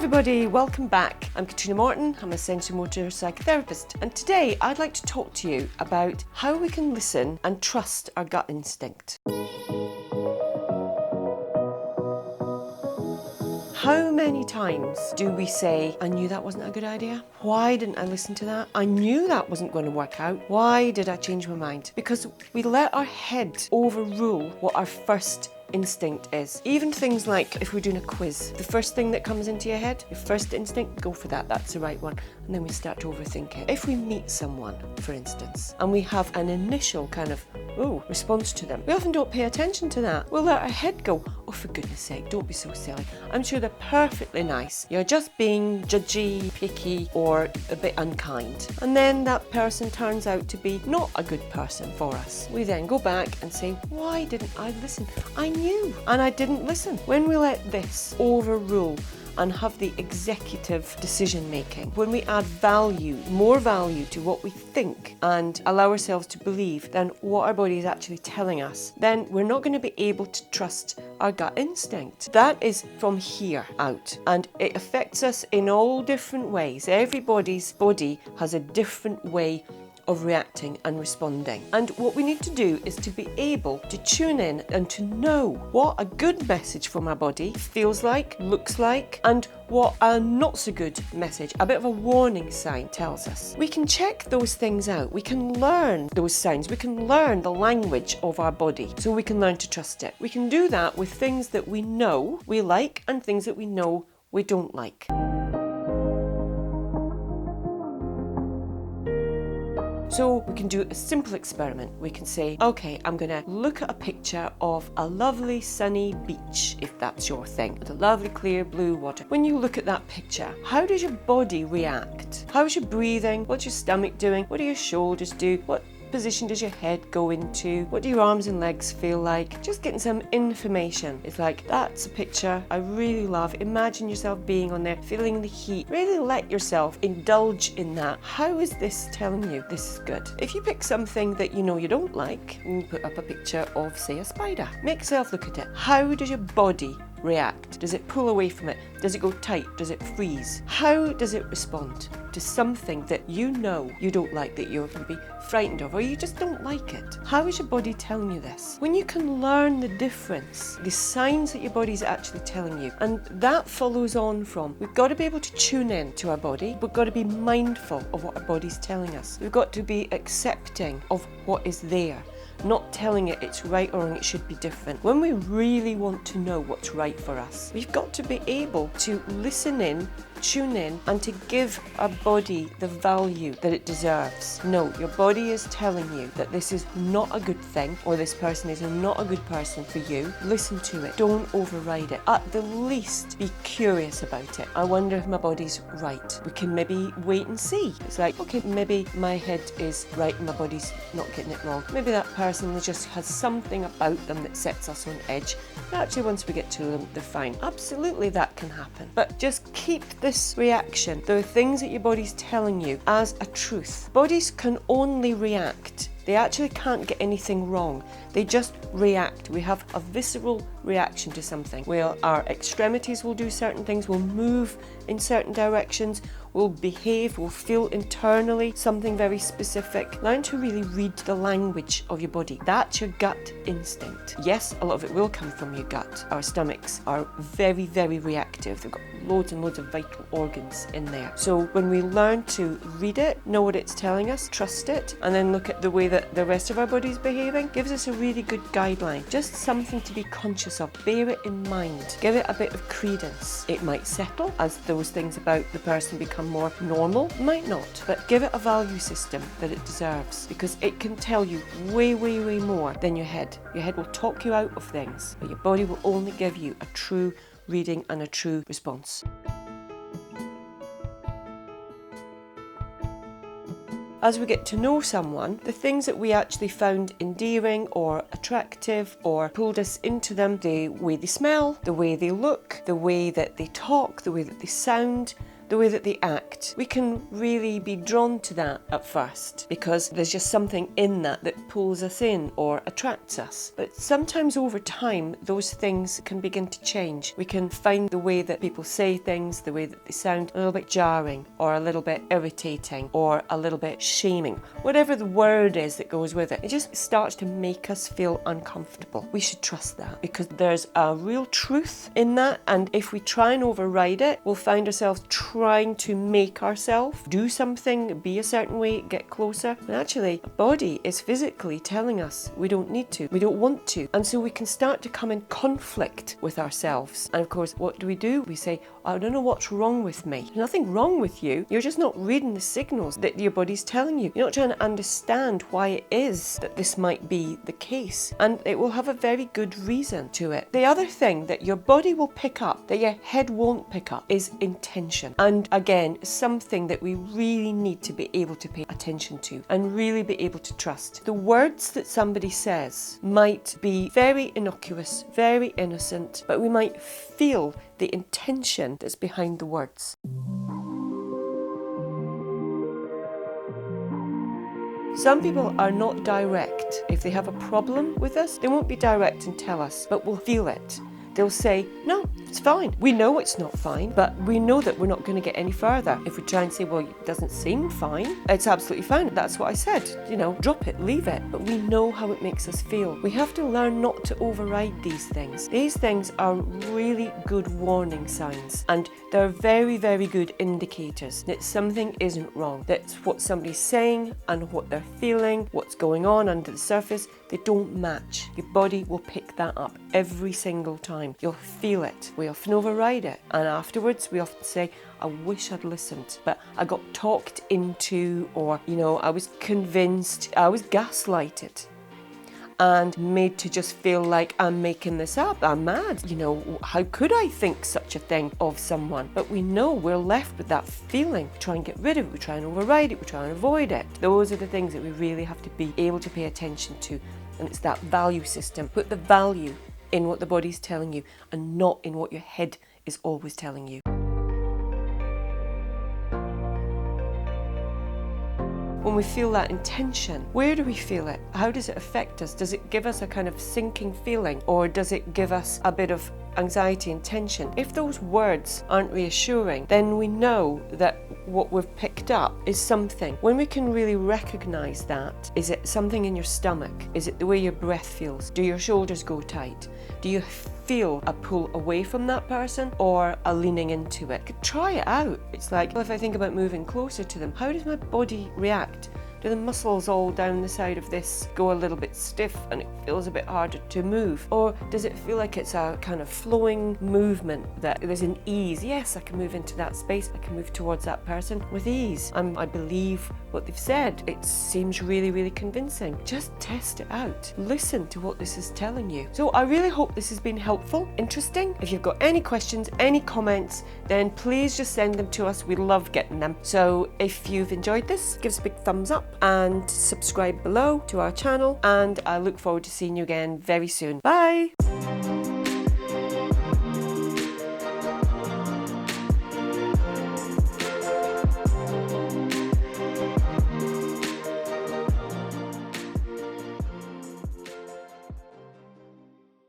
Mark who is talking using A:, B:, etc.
A: everybody, welcome back. I'm Catriona Morten, I'm a sensory motor psychotherapist, and today I'd like to talk to you about how we can listen and trust our gut instinct. How many times do we say, I knew that wasn't a good idea? Why didn't I listen to that? I knew that wasn't going to work out. Why did I change my mind? Because we let our head overrule what our first instinct is. Even things like if we're doing a quiz, the first thing that comes into your head, your first instinct, go for that, that's the right one. And then we start to overthink it. If we meet someone, for instance, and we have an initial kind of, response to them, we often don't pay attention to that. We'll let our head go, oh, for goodness sake, don't be so silly. I'm sure they're perfectly nice. You're just being judgy, picky, or a bit unkind. And then that person turns out to be not a good person for us. We then go back and say, why didn't I listen? I knew, and I didn't listen. When we let this overrule and have the executive decision making, when we add value, more value to what we think and allow ourselves to believe than what our body is actually telling us, then we're not going to be able to trust our gut instinct. That is from here out, and it affects us in all different ways. Everybody's body has a different way of reacting and responding. And what we need to do is to be able to tune in and to know what a good message from our body feels like, looks like, and what a not so good message, a bit of a warning sign, tells us. We can check those things out. We can learn those signs. We can learn the language of our body so we can learn to trust it. We can do that with things that we know we like and things that we know we don't like. So we can do a simple experiment. We can say, okay, I'm going to look at a picture of a lovely sunny beach, if that's your thing, with a lovely clear blue water. When you look at that picture, how does your body react? How's your breathing? What's your stomach doing? What do your shoulders do? What position does your head go into? What do your arms and legs feel like? Just getting some information. It's like, that's a picture I really love. Imagine yourself being on there, feeling the heat. Really let yourself indulge in that. How is this telling you this is good? If you pick something that you know you don't like, and you put up a picture of, say, a spider, make yourself look at it. How does your body react? Does it pull away from it? Does it go tight? Does it freeze? How does it respond to something that you know you don't like, that you're going to be frightened of, or you just don't like it? How is your body telling you this? When you can learn the difference, the signs that your body's actually telling you, and that follows on from, we've got to be able to tune in to our body. We've got to be mindful of what our body's telling us. We've got to be accepting of what is there, not telling it it's right or wrong, it should be different. When we really want to know what's right for us, we've got to be able to listen in, tune in, and to give our body the value that it deserves. No, your body is telling you that this is not a good thing, or this person is not a good person for you. Listen to it. Don't override it. At the least, be curious about it. I wonder if my body's right. We can maybe wait and see. It's like, okay, maybe my head is right and my body's not getting it wrong. Maybe that person just has something about them that sets us on edge. But actually, once we get to them, they're fine. Absolutely, that can happen. But just keep this reaction, the things that your body's telling you, as a truth. Bodies can only react. They actually can't get anything wrong. They just react. We have a visceral reaction to something. Well, our extremities will do certain things, we'll move in certain directions, we'll behave, we'll feel internally something very specific. Learn to really read the language of your body. That's your gut instinct. Yes, a lot of it will come from your gut. Our stomachs are very, very reactive. They've got loads and loads of vital organs in there. So when we learn to read it, know what it's telling us, trust it, and then look at the way that the rest of our body's behaving, gives us a really good guideline. Just something to be conscious of. Bear it in mind. Give it a bit of credence. It might settle as those things about the person become more normal. Might not. But give it a value system that it deserves, because it can tell you way, way, way more than your head. Your head will talk you out of things, but your body will only give you a true reading and a true response. As we get to know someone, the things that we actually found endearing or attractive or pulled us into them, the way they smell, the way they look, the way that they talk, the way that they sound, the way that they act, we can really be drawn to that at first because there's just something in that that pulls us in or attracts us. But sometimes over time, those things can begin to change. We can find the way that people say things, the way that they sound a little bit jarring or a little bit irritating or a little bit shaming. Whatever the word is that goes with it, it just starts to make us feel uncomfortable. We should trust that because there's a real truth in that, and if we try and override it, we'll find ourselves trying to make ourselves do something, be a certain way, get closer. And actually, the body is physically telling us we don't need to, we don't want to. And so we can start to come in conflict with ourselves. And of course, what do? We say, I don't know what's wrong with me. There's nothing wrong with you. You're just not reading the signals that your body's telling you. You're not trying to understand why it is that this might be the case. And it will have a very good reason to it. The other thing that your body will pick up, that your head won't pick up, is intention. And again, something that we really need to be able to pay attention to and really be able to trust. The words that somebody says might be very innocuous, very innocent, but we might feel the intention that's behind the words. Some people are not direct. If they have a problem with us, they won't be direct and tell us, but we'll feel it. They'll say, no, it's fine. We know it's not fine, but we know that we're not going to get any further. If we try and say, well, it doesn't seem fine, it's absolutely fine. That's what I said. Drop it, leave it. But we know how it makes us feel. We have to learn not to override these things. These things are really good warning signs, and they're very, very good indicators that something isn't wrong. That's what somebody's saying and what they're feeling, what's going on under the surface. They don't match. Your body will pick that up every single time. You'll feel it. We often override it. And afterwards, we often say, I wish I'd listened, but I got talked into, or, I was convinced, I was gaslighted and made to just feel like I'm making this up. I'm mad. How could I think such a thing of someone? But we know we're left with that feeling. We try and get rid of it. We try and override it. We try and avoid it. Those are the things that we really have to be able to pay attention to. And it's that value system. Put the value in what the body's telling you and not in what your head is always telling you. When we feel that intention, where do we feel it? How does it affect us? Does it give us a kind of sinking feeling, or does it give us a bit of anxiety and tension? If those words aren't reassuring, then we know that what we've picked up is something. When we can really recognize that, is it something in your stomach? Is it the way your breath feels? Do your shoulders go tight? Do you feel a pull away from that person or a leaning into it? Try it out. It's like, well, if I think about moving closer to them, how does my body react? Do the muscles all down the side of this go a little bit stiff and it feels a bit harder to move? Or does it feel like it's a kind of flowing movement, that there's an ease? Yes, I can move into that space. I can move towards that person with ease. I believe what they've said. It seems really, really convincing. Just test it out. Listen to what this is telling you. So I really hope this has been helpful, interesting. If you've got any questions, any comments, then please just send them to us. We love getting them. So if you've enjoyed this, give us a big thumbs up and subscribe below to our channel, and I look forward to seeing you again very soon. Bye!